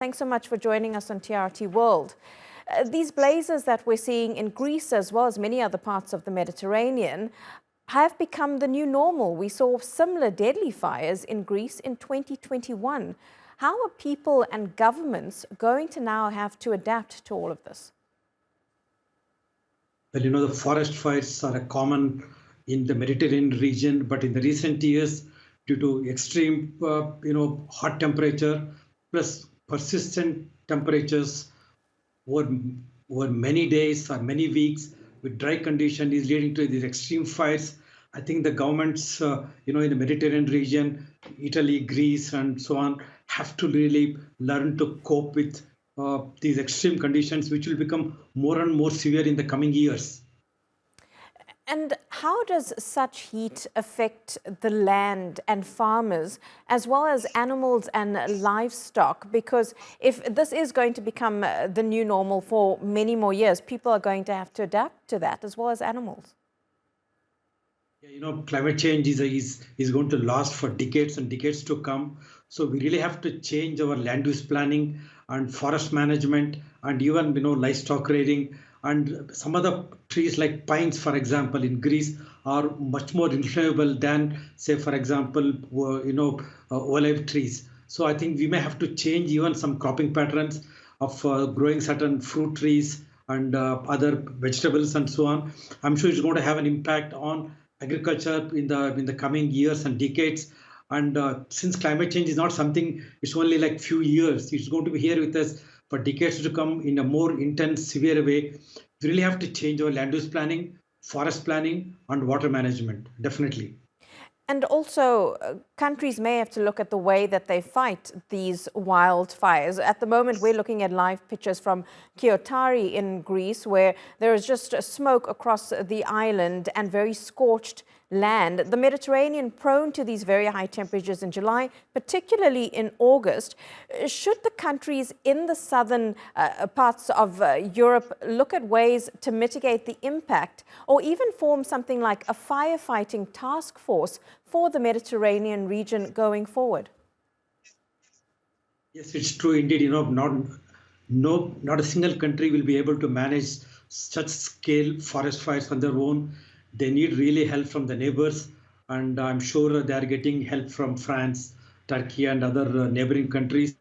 Thanks so much for joining us on TRT World. These blazes that we're seeing in Greece, as well as many other parts of the Mediterranean, have become the new normal. We saw similar deadly fires in Greece in 2021. How are people and governments going to now have to adapt to all of this? Well, the forest fires are common in the Mediterranean region, but in the recent years, due to extreme, hot temperature plus persistent temperatures over many days or many weeks with dry condition is leading to these extreme fires. I think the governments, in the Mediterranean region, Italy, Greece, and so on, have to really learn to cope with these extreme conditions, which will become more and more severe in the coming years. And how does such heat affect the land and farmers, as well as animals and livestock? Because if this is going to become the new normal for many more years, people are going to have to adapt to that, as well as animals. Yeah, climate change is going to last for decades and decades to come. So we really have to change our land use planning and forest management and even, livestock rearing. And some other trees like pines, for example, in Greece are much more renewable than, say, for example, olive trees. So I think we may have to change even some cropping patterns of growing certain fruit trees and other vegetables and so on. I'm sure it's going to have an impact on agriculture in the coming years and decades. And since climate change is not something, it's only like few years, it's going to be here with us for decades to come in a more intense, severe way. We really have to change our land use planning, forest planning, and water management, definitely. And also, countries may have to look at the way that they fight these wildfires. At the moment, we're looking at live pictures from Kyoto in Greece, where there is just smoke across the island and very scorched land. The Mediterranean prone to these very high temperatures in July, particularly in August. Should the countries in the southern parts of Europe look at ways to mitigate the impact, or even form something like a firefighting task force for the Mediterranean region going forward? Yes, it's true indeed. Not a single country will be able to manage such scale forest fires on their own. They need really help from the neighbors, and I'm sure they are getting help from France, Turkey, and other neighboring countries.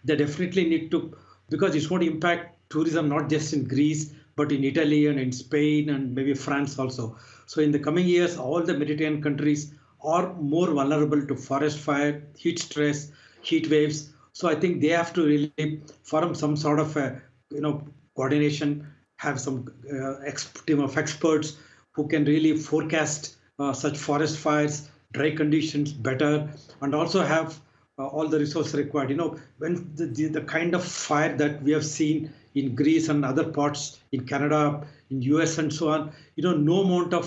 They definitely need to, because it's going to impact tourism not just in Greece, but in Italy and in Spain and maybe France also. So in the coming years, all the Mediterranean countries are more vulnerable to forest fire, heat stress, heat waves. So I think they have to really form some sort of coordination, have some team of experts who can really forecast such forest fires, dry conditions better, and also have all the resources required. When the kind of fire that we have seen in Greece and other parts in Canada, in US and so on, no amount of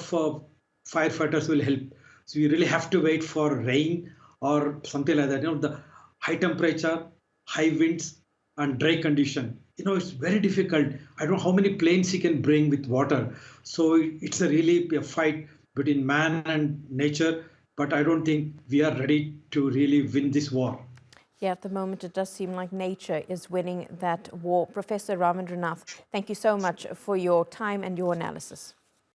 firefighters will help. So we really have to wait for rain or something like that. The high temperature, high winds, and dry condition. It's very difficult. I don't know how many planes you can bring with water. So it's really a fight between man and nature. But I don't think we are ready to really win this war. Yeah, at the moment, it does seem like nature is winning that war. Professor Ravindranath, thank you so much for your time and your analysis.